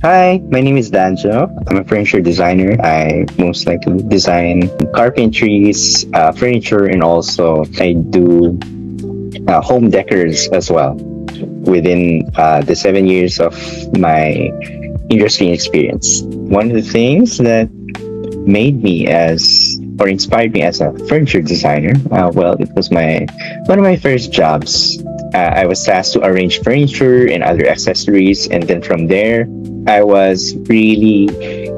Hi, my name is Danjo. I'm a furniture designer. I most likely design carpentries, furniture, and also I do home decors as well within the 7 years of my industry experience. One of the things that made me as or inspired me as a furniture designer, well, it was my one of my first jobs. I was tasked to arrange furniture and other accessories, and then from there, I was really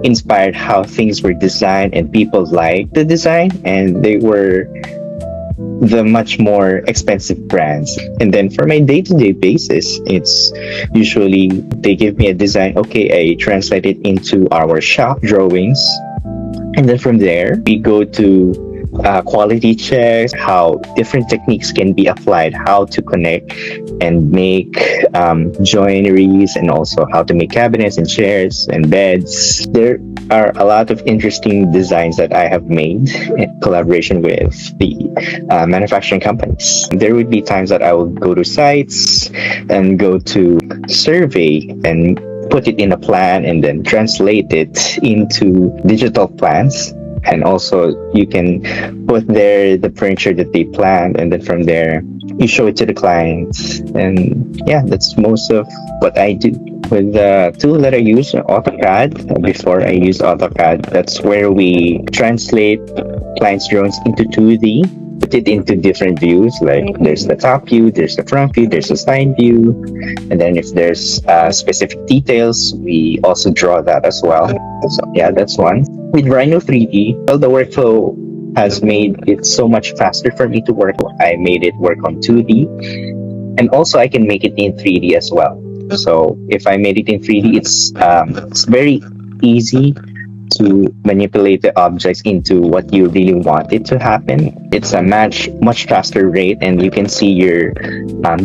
inspired how things were designed and people liked the design, and they were the much more expensive brands. And then for my day-to-day basis, it's usually they give me a design. Okay, I translate it into our shop drawings, and then from there, we go to quality checks, how different techniques can be applied, how to connect and make joineries, and also how to make cabinets and chairs and beds. There are a lot of interesting designs that I have made in collaboration with the manufacturing companies. There would be times that I will go to sites and go to survey and put it in a plan and then translate it into digital plans. And also you can put there the furniture that they planned, and then from there you show it to the clients. And yeah, that's most of what I do. With the tool that I use, AutoCAD, before I use AutoCAD, that's where we translate clients' drawings into 2D, put it into different views. Like there's the top view, there's the front view, there's the side view, and then if there's specific details, we also draw that as well. So yeah, that's one. With Rhino 3D, well, the workflow has made it so much faster for me to work. I made it work on 2D, and also I can make it in 3D as well. So if I made it in 3D, it's very easy to manipulate the objects into what you really want it to happen. It's a much faster rate, and you can see your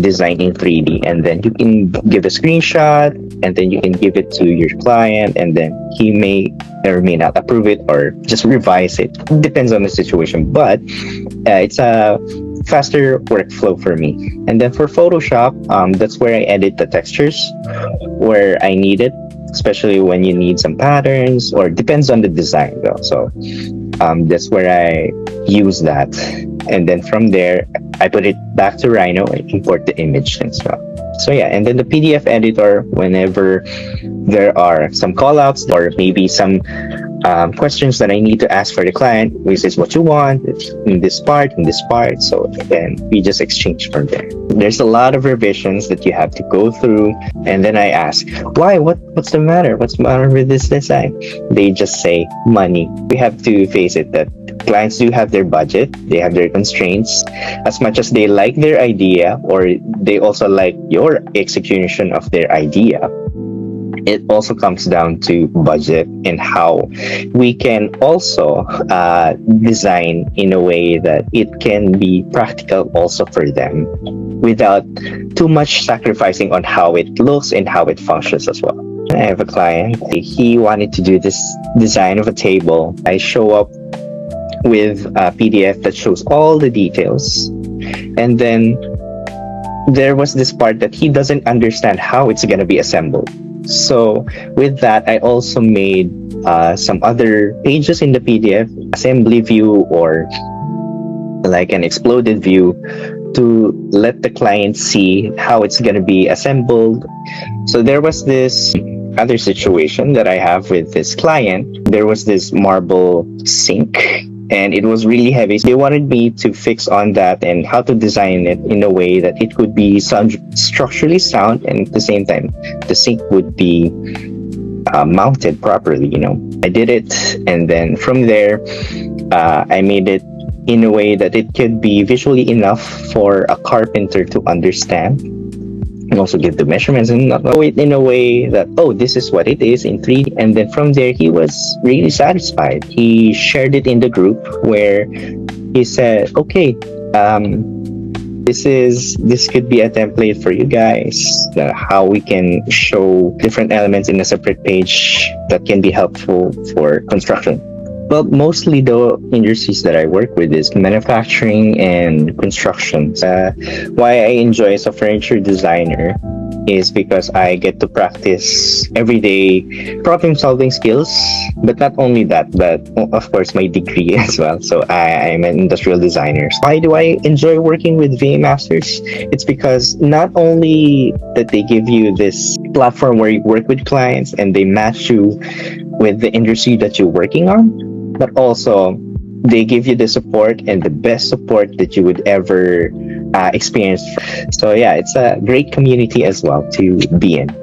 design in 3D, and then you can give a screenshot, and then you can give it to your client, and then he may or may not approve it or just revise it. Depends on the situation, but it's a faster workflow for me. And then for Photoshop, that's where I edit the textures where I need it, especially when you need some patterns, or depends on the design though. So that's where I use that. And then from there, I put it back to Rhino and import the image and stuff. So yeah, and then the PDF editor, whenever there are some callouts or maybe some questions that I need to ask for the client, this is what you want in this part, in this part. So then we just exchange from there. There's a lot of revisions that you have to go through, and then I ask, why? What's the matter? What's the matter with this design? They just say money. We have to face it that clients do have their budget, they have their constraints. As much as they like their idea, or they also like your execution of their idea, it also comes down to budget and how we can also design in a way that it can be practical also for them without too much sacrificing on how it looks and how it functions as well. I have a client, he wanted to do this design of a table. I show up with a PDF that shows all the details, and then there was this part that he doesn't understand how it's going to be assembled. So with that, I also made some other pages in the PDF, assembly view or like an exploded view, to let the client see how it's going to be assembled. So there was this other situation that I have with this client. There was this marble sink, and it was really heavy. They wanted me to fix on that and how to design it in a way that it could be structurally sound, and at the same time the sink would be mounted properly. I did it, and then from there I made it in a way that it could be visually enough for a carpenter to understand, and also give the measurements and know it in a way that, oh, this is what it is in 3D. And then from there, he was really satisfied. He shared it in the group where he said, okay, this could be a template for you guys, how we can show different elements in a separate page that can be helpful for construction. Well, mostly the industries that I work with is manufacturing and construction. Why I enjoy as a furniture designer is because I get to practice everyday problem solving skills. But not only that, but of course my degree as well. So I'm an industrial designer. Why do I enjoy working with VA Masters? It's because not only that they give you this platform where you work with clients and they match you with the industry that you're working on, but also they give you the support and the best support that you would ever experience. So yeah, it's a great community as well to be in.